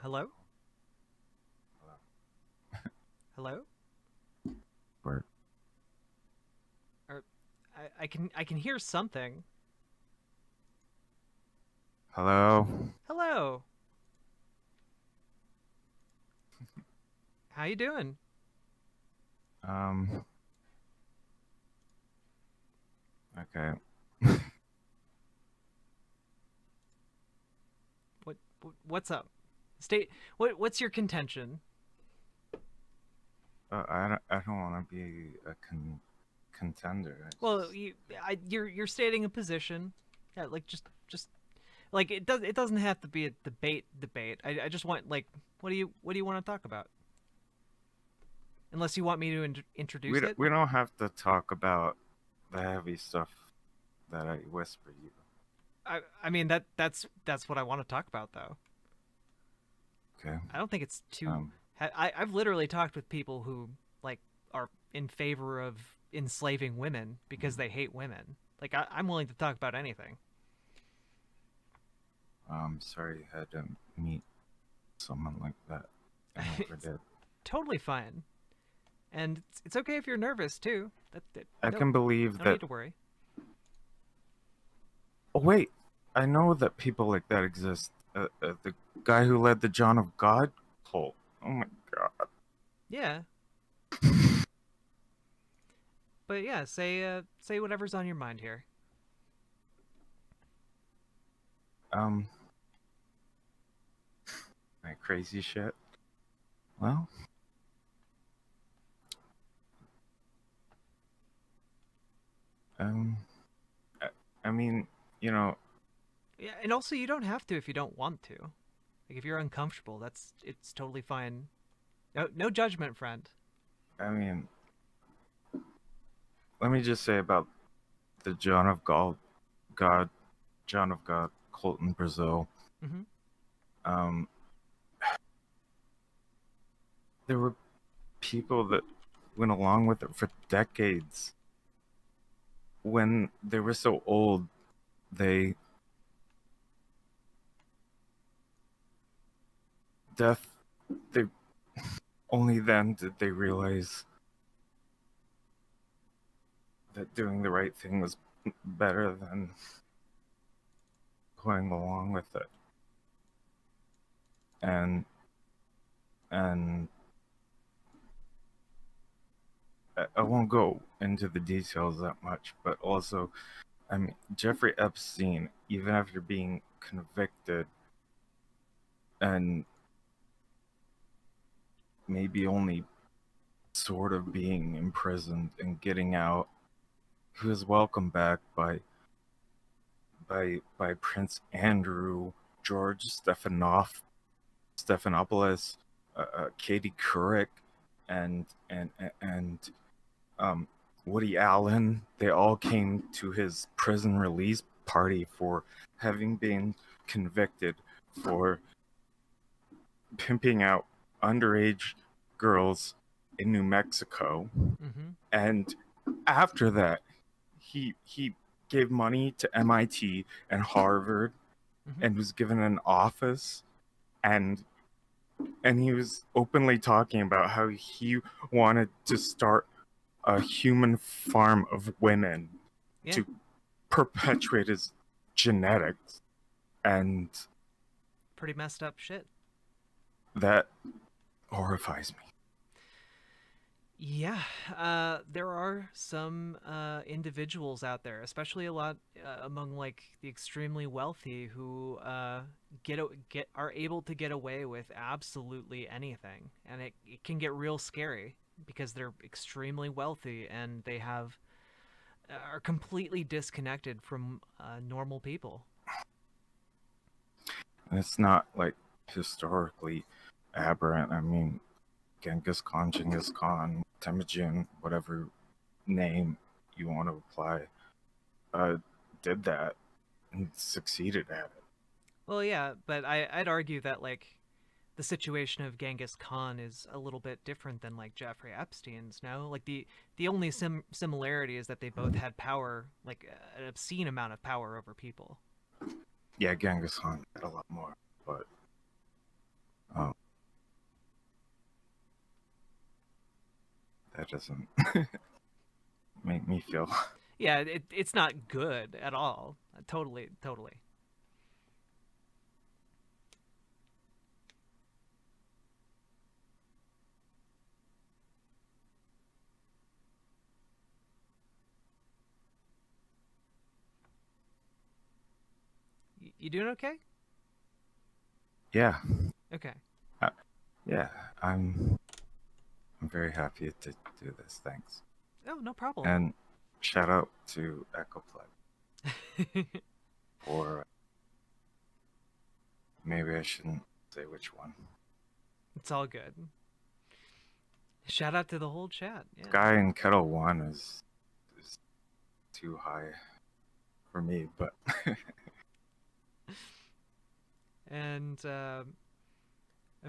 Hello? Hello? Where? Or I can hear something. Hello? Hello. How you doing? Um, okay. What's up? State what's your contention? I don't want to be a contender. Well, you're stating a position. Yeah, like just like it doesn't have to be a debate. I just want like what do you want to talk about? Unless you want me to introduce it. We don't have to talk about the heavy stuff that I whisper you. I mean that's what I want to talk about though. Okay. I don't think it's too. Um, I've literally talked with people who like are in favor of enslaving women because they hate women. Like I'm willing to talk about anything. I'm sorry you had to meet someone like that. I never It's did. totally fine, and it's okay if you're nervous too. I No can believe no that. need to worry. Oh wait, I know that people like that exist. The guy who led the John of God cult. Oh my god. Yeah, but yeah, say whatever's on your mind here. Um, my crazy shit. Well, um, I, I mean, you know, Yeah, and also you don't have to if you don't want to. Like if you're uncomfortable, it's totally fine. No judgment, friend. I mean, let me just say about the John of God, John of God cult in Brazil. Mm-hmm. Um, there were people that went along with it for decades. When they were so old, they death. They only then did they realize that doing the right thing was better than going along with it. And and I won't go into the details that much, but also, I mean, Jeffrey Epstein, even after being convicted and maybe only sort of being imprisoned and getting out, he was welcomed back by Prince Andrew, George Stephanopoulos, Katie Couric, and um, Woody Allen. They all came to his prison release party for having been convicted for pimping out underage girls in New Mexico. Mm-hmm. And after that, he gave money to MIT and Harvard Mm-hmm. and was given an office, and he was openly talking about how he wanted to start a human farm of women Yeah. to perpetuate his genetics, and Pretty messed up shit. that horrifies me. Yeah, there are some individuals out there, especially a lot among like the extremely wealthy, who get are able to get away with absolutely anything, and it can get real scary because they're extremely wealthy and they have are completely disconnected from normal people. And it's not like historically aberrant. I mean, Genghis Khan, Genghis Khan, Temujin, whatever name you want to apply, uh, did that and succeeded at it. Well, yeah, but I'd argue that like the situation of Genghis Khan is a little bit different than like Jeffrey Epstein's. No, like the only similarity is that they both had power, like an obscene amount of power over people. Yeah, Genghis Khan had a lot more, but that doesn't make me feel. Yeah, it's not good at all. Totally, totally. You doing okay? Yeah, Okay. uh, yeah. I'm very happy to do this. Thanks. Oh, no problem. And shout out to Ecoplex for maybe I shouldn't say which one. It's all good. Shout out to the whole chat. Yeah. Sky in Kettle One is too high for me, but And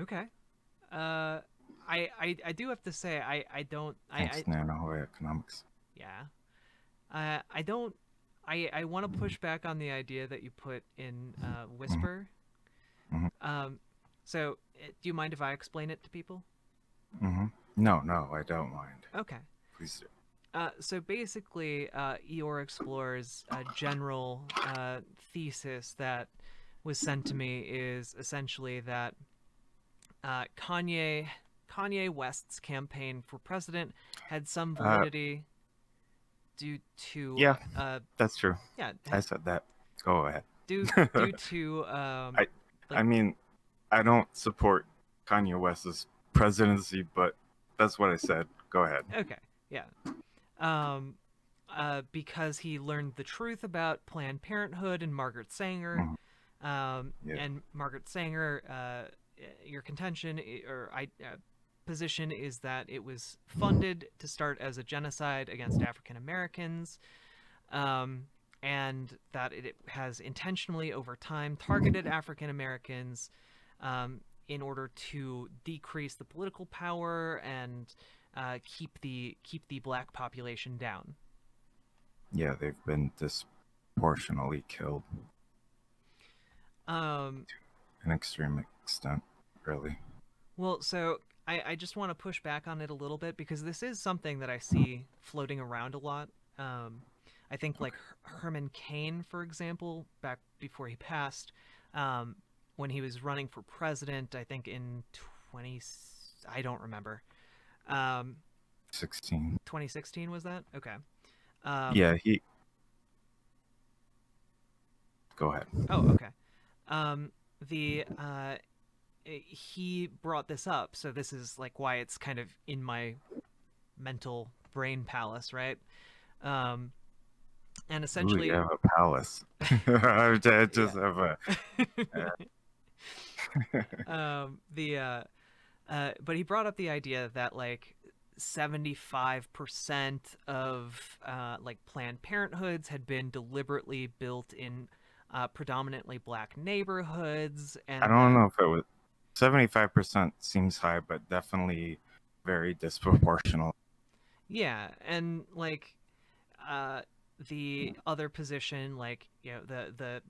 okay. I do have to say I don't thanks Nanohoy Economics. yeah. I don't I want to push back on the idea that you put in Whisper. Mm-hmm. So do you mind if I explain it to people? Mm-hmm. No, I don't mind. Okay. Please do. So basically, Eeyore explores a general thesis that was sent to me is essentially that Kanye West's campaign for president had some validity due to yeah, that's true. yeah, I said that. Go ahead. due to I mean, I don't support Kanye West's presidency, but that's what I said. Go ahead. okay, yeah. Because he learned the truth about Planned Parenthood and Margaret Sanger. Yeah. And Margaret Sanger, your contention or position is that it was funded to start as a genocide against African Americans, and that it has intentionally over time targeted African Americans in order to decrease the political power and keep the black population down. Yeah, they've been disproportionately killed. To an extreme extent, really. Well, so I just want to push back on it a little bit because this is something that I see floating around a lot. I think like Herman Cain, for example, back before he passed, when he was running for president, I think in 20, I don't remember. 16. 2016 was that? Okay. Yeah, he. Go ahead. Oh, okay. The he brought this up, so this is like why it's kind of in my mental brain palace, right? And essentially, Ooh, you have a palace. I just have a. But he brought up the idea that like 75% of like Planned Parenthoods had been deliberately built in predominantly black neighborhoods, and I don't know if it was 75% seems high, but definitely very disproportional. Yeah, and like the other position, like the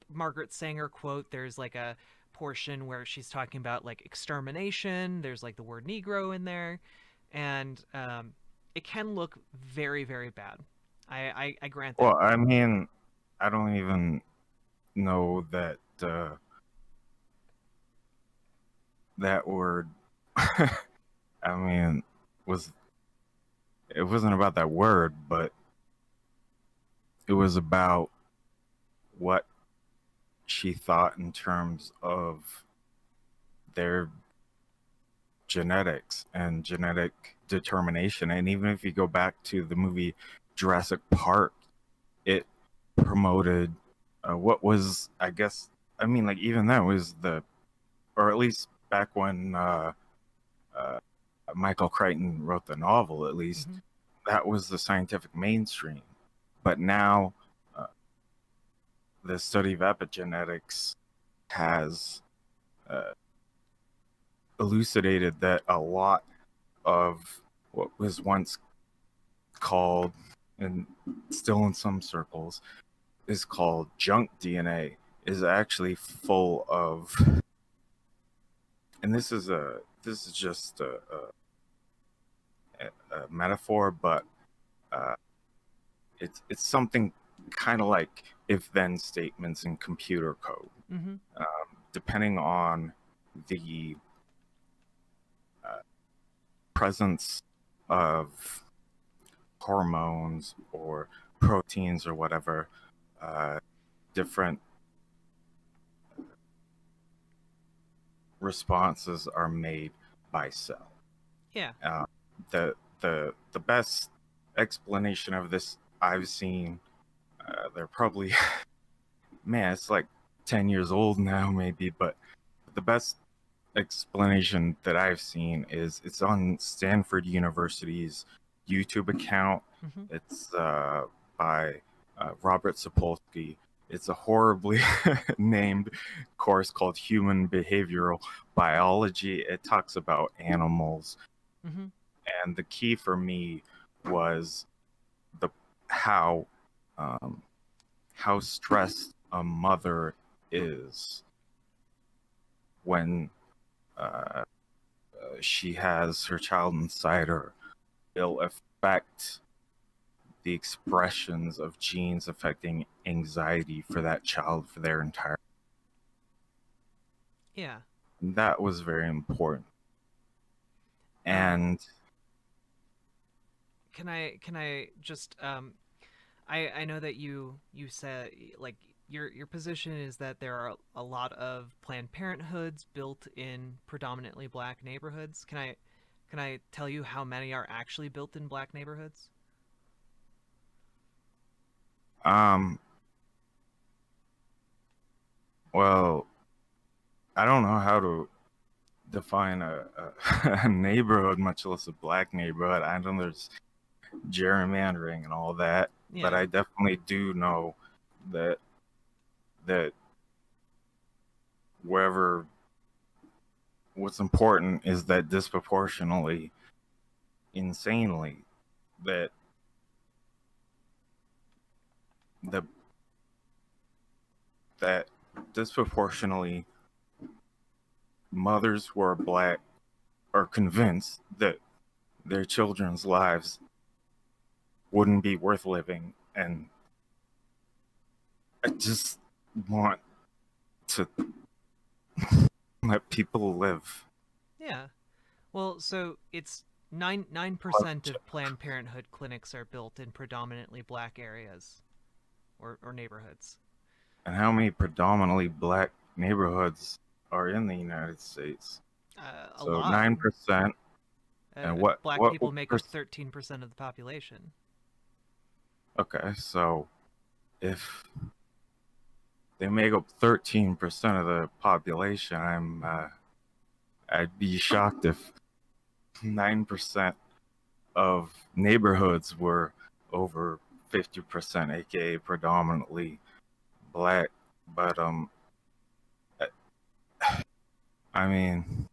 Margaret Sanger quote, there's like a portion where she's talking about like extermination. There's like the word Negro in there, and it can look very very bad. I grant that. Well, I mean, I don't even know that that word. I mean, it wasn't about that word, but it was about what she thought in terms of their genetics and genetic determination. And even if you go back to the movie Jurassic Park, it promoted what was, I guess, I mean, like even that was or at least back when Michael Crichton wrote the novel, at least that was the scientific mainstream. But now the study of epigenetics has elucidated that a lot of what was once called, and still in some circles, is called junk DNA is actually full of, and this is just a metaphor, but uh, it's something kind of like if-then statements in computer code. Mm-hmm. Depending on the presence of hormones or proteins or whatever, different responses are made by cell. Yeah. The best explanation of this I've seen, they're probably man, it's like 10 years old now maybe, but the best explanation that I've seen is it's on Stanford University's YouTube account. Mm-hmm. It's by Robert Sapolsky. It's a horribly named course called Human Behavioral Biology. It talks about animals, Mm-hmm. and the key for me was the how stressed a mother is when she has her child inside her. It'll affect the expressions of genes affecting anxiety for that child for their entire. Yeah. That was very important. And can I just I know that you said like your position is that there are a lot of Planned Parenthoods built in predominantly black neighborhoods. Can I tell you how many are actually built in black neighborhoods? well, I don't know how to define a neighborhood, much less a black neighborhood. I know there's gerrymandering and all that, but Yeah. I definitely do know that wherever what's important is that disproportionately, insanely, that the that disproportionately mothers who are black are convinced that their children's lives wouldn't be worth living, and I just want to let people live. Yeah. Well, so it's 9% of Planned Parenthood clinics are built in predominantly black areas or neighborhoods. And how many predominantly black neighborhoods are in the United States? A So lot. 9%. And Black people make up 13% of the population. Okay, so if they make up 13% of the population, I'd be shocked if 9% of neighborhoods were over 50%, aka predominantly black. But I mean,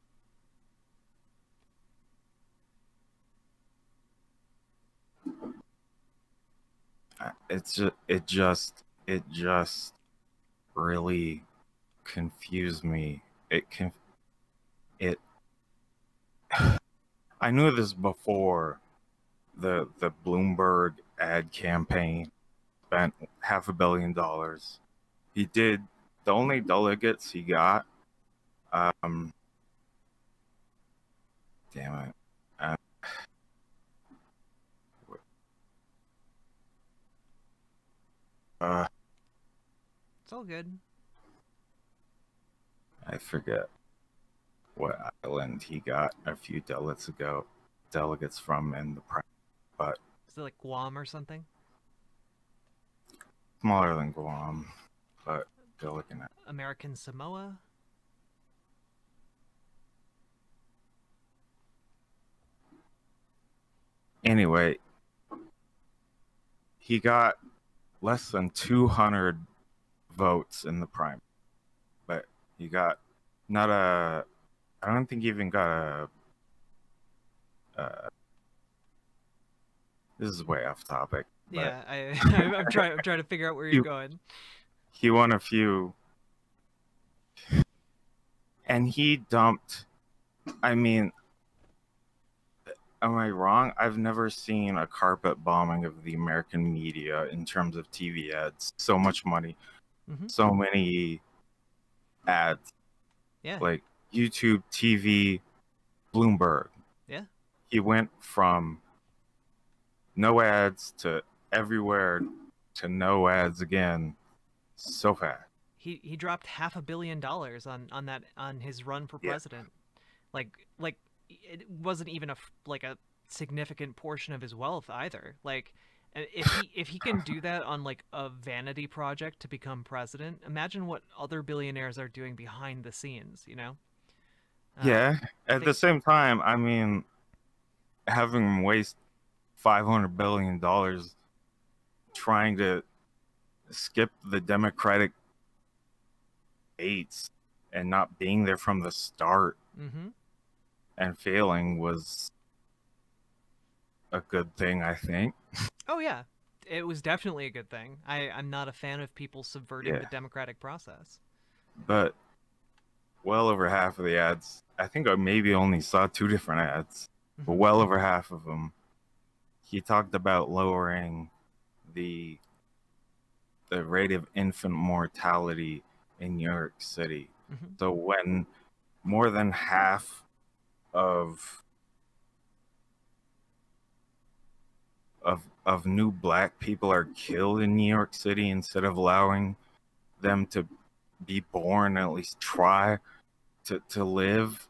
it just really confused me. It I knew this before the Bloomberg ad campaign spent $500 million. He did the only delegates he got. Damn it. Uh, uh, It's all good. I forget what island he got a few delegates from in the prime, but Is it like Guam or something? smaller than Guam. But they're looking at American Samoa? anyway. He got less than 200 votes in the prime, but he got not a. I don't think he even got a. This is way off topic. Yeah, I'm trying to figure out where you're going. He won a few, and he dumped. I mean, am I wrong? I've never seen a carpet bombing of the American media in terms of TV ads. So much money, Mm-hmm. so many ads, Yeah. like YouTube, TV, Bloomberg. Yeah. He went from no ads to everywhere to no ads again so fast. He dropped $500 million on his run for Yeah. president. Like it wasn't even like a significant portion of his wealth either. Like if he can do that on like a vanity project to become president, imagine what other billionaires are doing behind the scenes, you know? Yeah. I At the think same time, I mean, having him waste $500 billion trying to skip the Democratic debates and not being there from the start mm-hmm. and failing was a good thing, I think. Oh yeah. It was definitely a good thing. I'm not a fan of people subverting Yeah. the democratic process. But well over half of the ads, I think I maybe only saw 2 different ads, but Mm-hmm. well over half of them, he talked about lowering the the rate of infant mortality in New York City. Mm-hmm. So when more than half of of new black people are killed in New York City instead of allowing them to be born, at least try to live,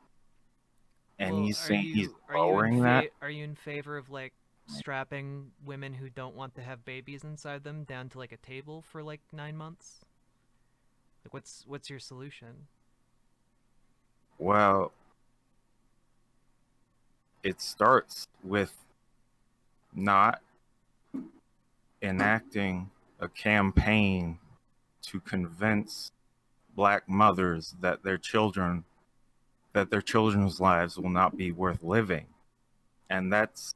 and Well, he's saying he's lowering that. are you in favor of like strapping women who don't want to have babies inside them down to like a table for like 9 months? Like what's your solution? Well, it starts with not enacting a campaign to convince black mothers that their children's lives will not be worth living. And that's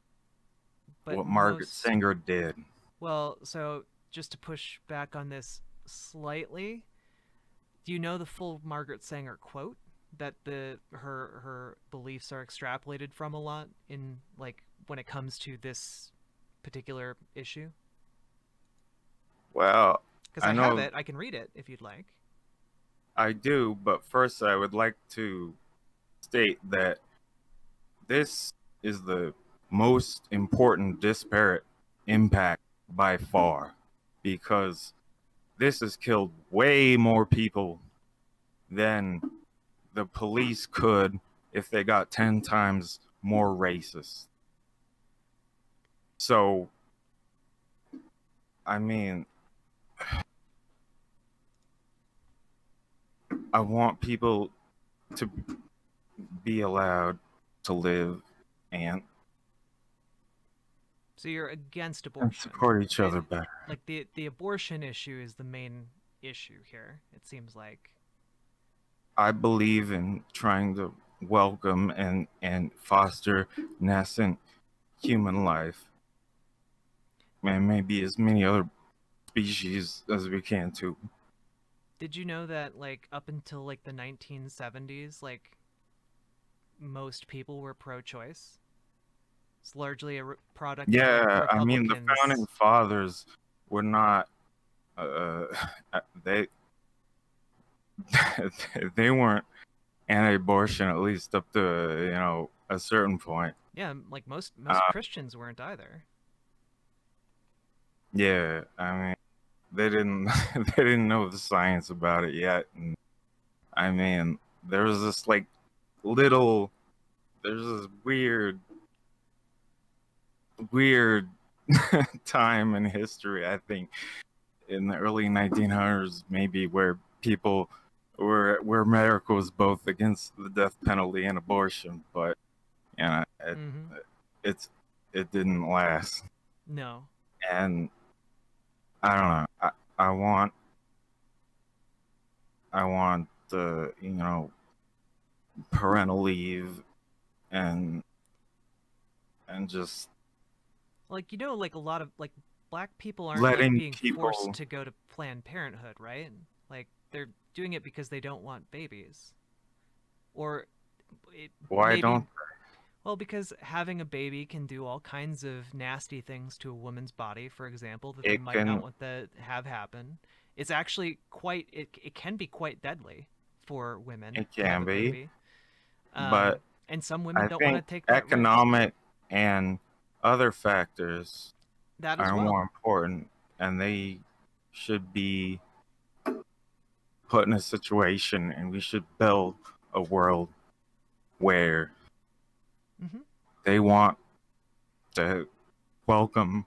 But what Margaret most Sanger did. well, so just to push back on this slightly, do you know the full Margaret Sanger quote that the her beliefs are extrapolated from a lot in like when it comes to this particular issue? Well, Because I I have know it, I can read it if you'd like. I do, but first I would like to state that this is the most important disparate impact by far, because this has killed way more people than the police could if they got 10 times more racist. So, I mean, I want people to be allowed to live and So you're against abortion. support each other better. Like the abortion issue is the main issue here. It seems like. I believe in trying to welcome and foster nascent human life, and maybe as many other species as we can too. Did you know that like up until like the 1970s, like most people were pro-choice? It's largely a product of like Yeah, I mean the founding Republicans. fathers were not uh, they they weren't anti-abortion, at least up to a certain point. Yeah, like most Uh, Christians weren't either. yeah, I mean they didn't they didn't know the science about it yet, and I mean there was this like little there's this weird time in history, I think, in the early 1900s, maybe, where people where America was both against the death penalty and abortion, but you know, Mm-hmm. it's it didn't last, No. and I don't know. I want the parental leave and just Like like a lot of like black people aren't like letting being forced people. to go to Planned Parenthood, right? Like they're doing it because they don't want babies. Or it Why maybe don't Well, because having a baby can do all kinds of nasty things to a woman's body, for example, that they It might not can, want to have happen. It's actually it can be quite deadly for women it to have can a be, baby. but And some women I don't want to think take that risk. economic and other factors That as are more well. important, and they should be put in a situation, and we should build a world where Hmm. they want to welcome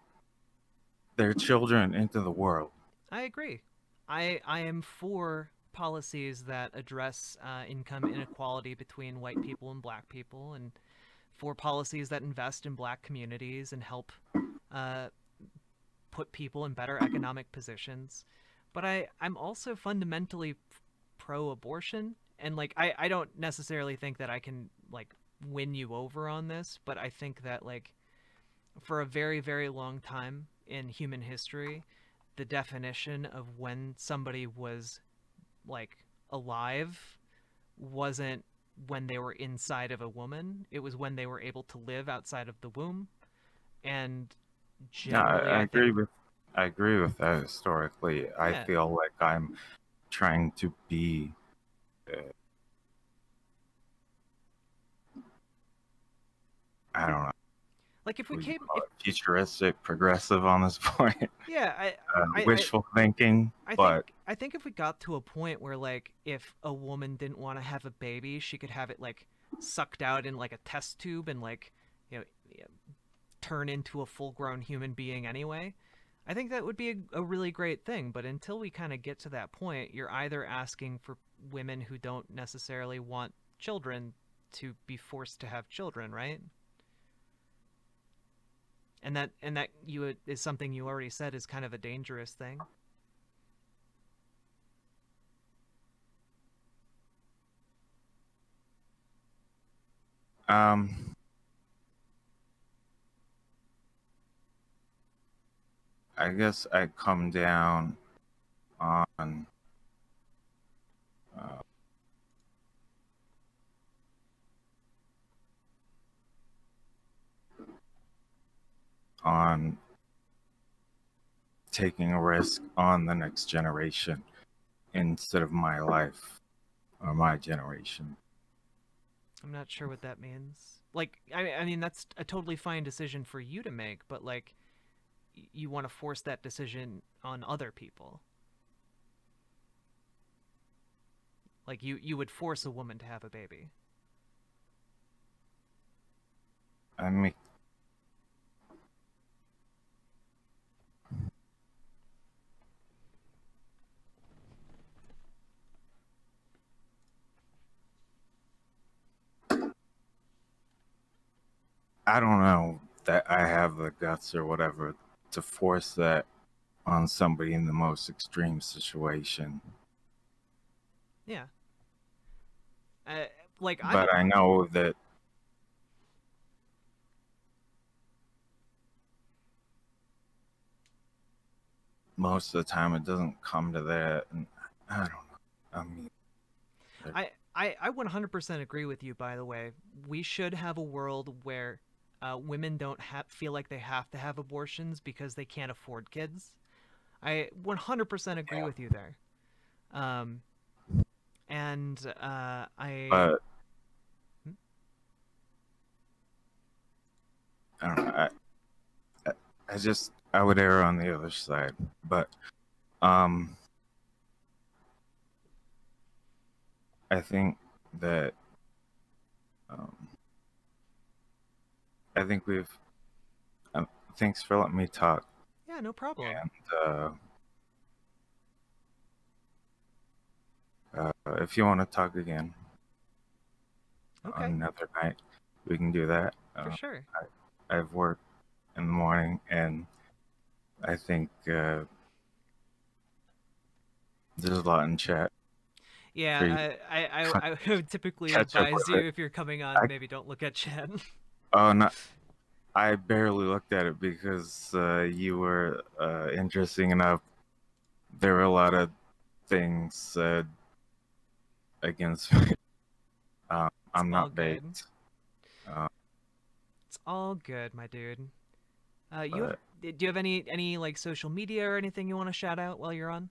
their children into the world. I agree. I am for policies that address income inequality between white people and black people, and for policies that invest in black communities and help uh, put people in better economic positions. But I'm also fundamentally pro-abortion, and like I don't necessarily think that I can like win you over on this, but I think that like for a very, very long time in human history, the definition of when somebody was like alive wasn't when they were inside of a woman. It was when they were able to live outside of the womb. And No, generally, I think, I agree with that historically. I yeah, feel like I'm trying to be, uh, I don't know, like if we what you came, call if it, futuristic, progressive on this point, yeah, I wishful thinking, I think but I think if we got to a point where like if a woman didn't want to have a baby, she could have it like sucked out in like a test tube and like you know turn into a full-grown human being anyway. I think that would be a really great thing, but until we kind of get to that point, you're either asking for women who don't necessarily want children to be forced to have children, right? And that you is something you already said is kind of a dangerous thing. um, I guess I come down on uh, on taking a risk on the next generation instead of my life or my generation. I'm not sure what that means. Like, I mean, that's a totally fine decision for you to make, but like, you want to force that decision on other people. Like, you would force a woman to have a baby. I mean, I don't know that I have the guts or whatever to force that on somebody in the most extreme situation. Yeah. Uh, like, I'm But I know that most of the time it doesn't come to that. And I don't know. I mean, I 100% agree with you. By the way, we should have a world where women don't feel like they have to have abortions because they can't afford kids. I 100% agree yeah. with you there. Um, and I But hmm? I don't know. I, I just I would err on the other side. But um, I think that um, I think we've. Thanks for letting me talk. Yeah, no problem. And if you want to talk again on Okay, another night, we can do that. for sure. I have work in the morning, and I think there's a lot in chat for you Yeah, I would typically catch up advise with you it. if you're coming on, I maybe don't look at chat. oh no, I barely looked at it because you were interesting enough. There were a lot of things said against me. It's I'm all not good. baked. Uh, All good, my dude. You have But do you have any like social media or anything you want to shout out while you're on?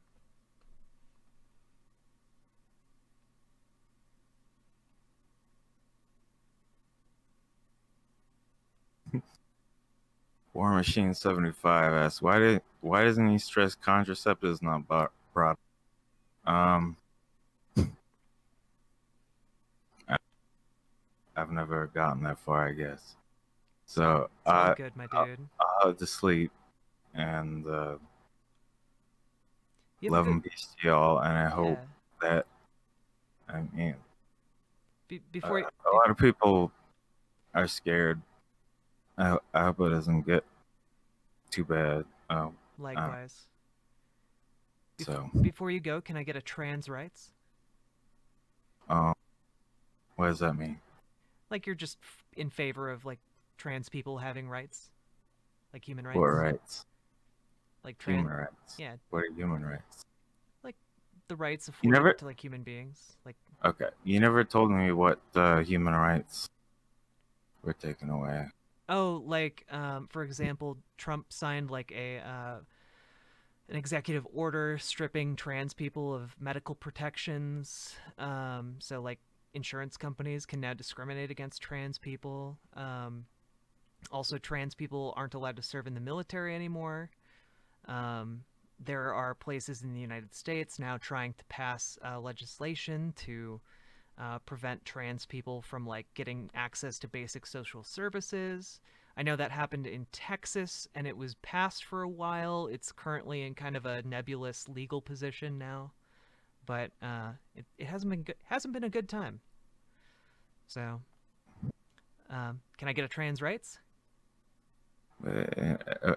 War Machine 75 asks, why doesn't he stress contraceptives not brought? Um, I, I've never gotten that far, I guess. So It's all good, my dude. I'll have to sleep and You have a love good and peace to y'all. And I hope yeah. that I mean Before a lot of people are scared. I hope it doesn't get too bad. Uh, likewise. so Before you go, can I get a trans rights? um, what does that mean? Like you're just in favor of like trans people having rights, like human What rights, rights? like Human rights. yeah, What are human rights? like the rights You afforded never. to like human beings. Like Okay. You never told me what human rights were taken away. oh, like for example, Trump signed like a an executive order stripping trans people of medical protections. So like insurance companies can now discriminate against trans people. Also, trans people aren't allowed to serve in the military anymore. Um, there are places in the United States now trying to pass legislation to prevent trans people from like getting access to basic social services. I know that happened in Texas and it was passed for a while. It's currently in kind of a nebulous legal position now, but it hasn't been a good time. So, can I get a trans rights?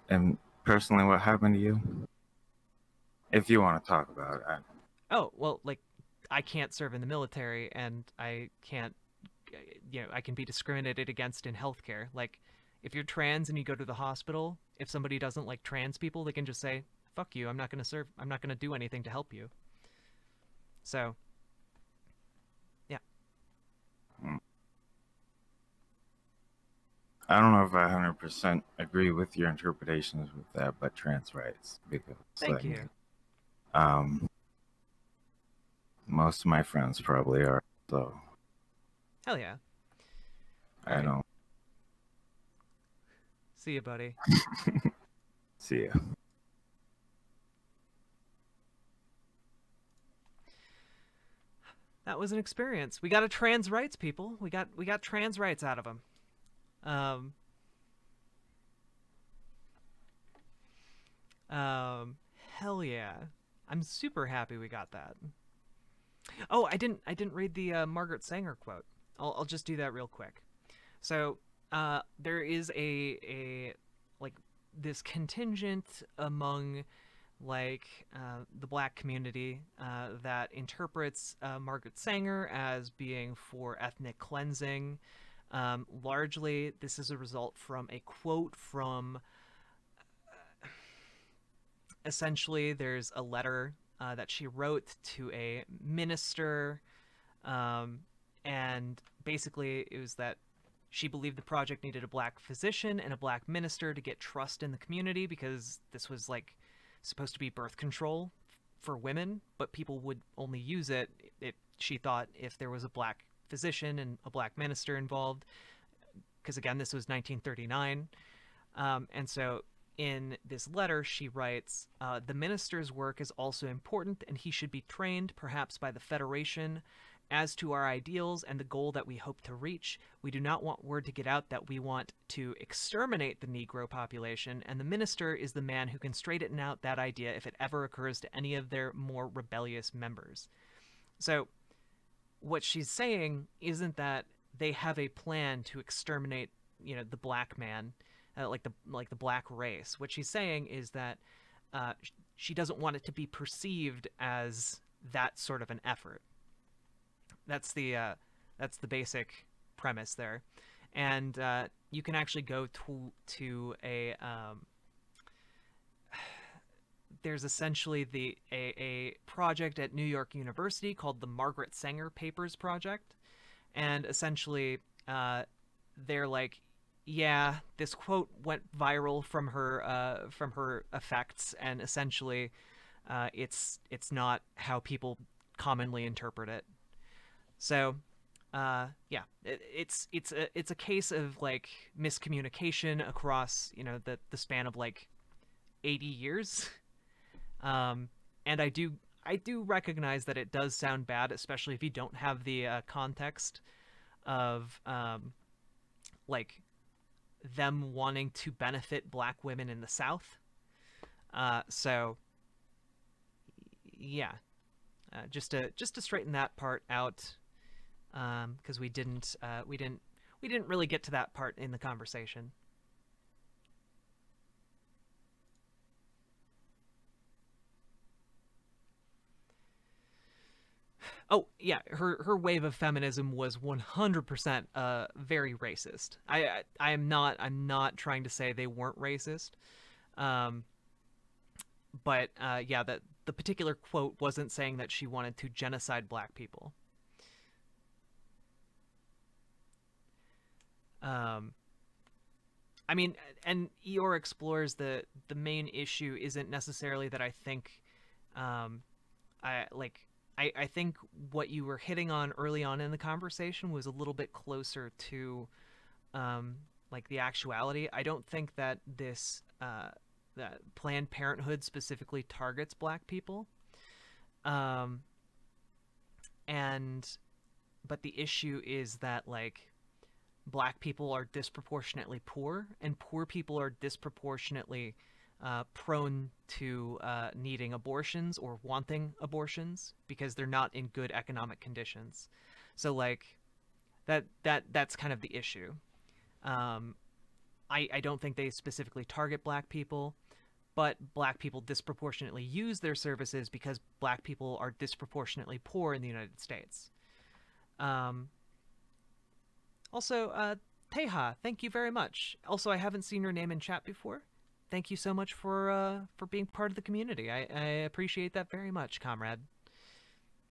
And personally, what happened to you? If you want to talk about it, Oh, well, like I can't serve in the military and I can't I can be discriminated against in healthcare. Like if you're trans and you go to the hospital, if somebody doesn't like trans people, they can just say, "Fuck you. I'm not going to serve. I'm not going to do anything to help you." So, yeah. mm, I don't know if I 100% agree with your interpretations with that, but trans rights because Thank you. um, most of my friends probably are. So Hell yeah. All I right. don't See you, buddy. see ya. That was an experience. We got a trans rights, people. We got trans rights out of them. Um um hell yeah. I'm super happy we got that. Oh, I didn't read the Margaret Sanger quote. I'll just do that real quick. So, there is a like this contingent among like the black community that interprets Margaret Sanger as being for ethnic cleansing. Largely, this is a result from a quote from essentially there's a letter that she wrote to a minister, um, and basically it was that she believed the project needed a black physician and a black minister to get trust in the community because this was like supposed to be birth control for women, but people would only use it, she thought, if there was a black physician and a black minister involved, because again, this was 1939. And so in this letter, she writes, the minister's work is also important, and he should be trained, perhaps by the Federation. As to our ideals and the goal that we hope to reach, we do not want word to get out that we want to exterminate the Negro population, and the minister is the man who can straighten out that idea if it ever occurs to any of their more rebellious members. So, what she's saying isn't that they have a plan to exterminate, the black man, like the black race. What she's saying is that uh, she doesn't want it to be perceived as that sort of an effort. That's the basic premise there, and you can actually go to a there's essentially a project at New York University called the Margaret Sanger Papers Project, and essentially they're like yeah, this quote went viral from her effects, and essentially, it's not how people commonly interpret it. So, yeah, it's a case of like miscommunication across the span of like 80 years. Um, and I do recognize that it does sound bad, especially if you don't have the context of like them wanting to benefit black women in the South. So yeah, just to straighten that part out, because we didn't really get to that part in the conversation. Oh yeah, her wave of feminism was 100% very racist. I'm not trying to say they weren't racist. Um, but yeah, that the particular quote wasn't saying that she wanted to genocide black people. Um, I mean, and Eeyore explores the main issue isn't necessarily that I think, um, I like. I think what you were hitting on early on in the conversation was a little bit closer to um, like the actuality. I don't think that that Planned Parenthood specifically targets black people. Um, and but the issue is that like black people are disproportionately poor, and poor people are disproportionately prone to needing abortions or wanting abortions because they're not in good economic conditions. So like that's kind of the issue. Um, I don't think they specifically target black people, but black people disproportionately use their services because black people are disproportionately poor in the United States. Um, Also, Teja, thank you very much. Also, I haven't seen your name in chat before. Thank you so much for being part of the community. I appreciate that very much, comrade.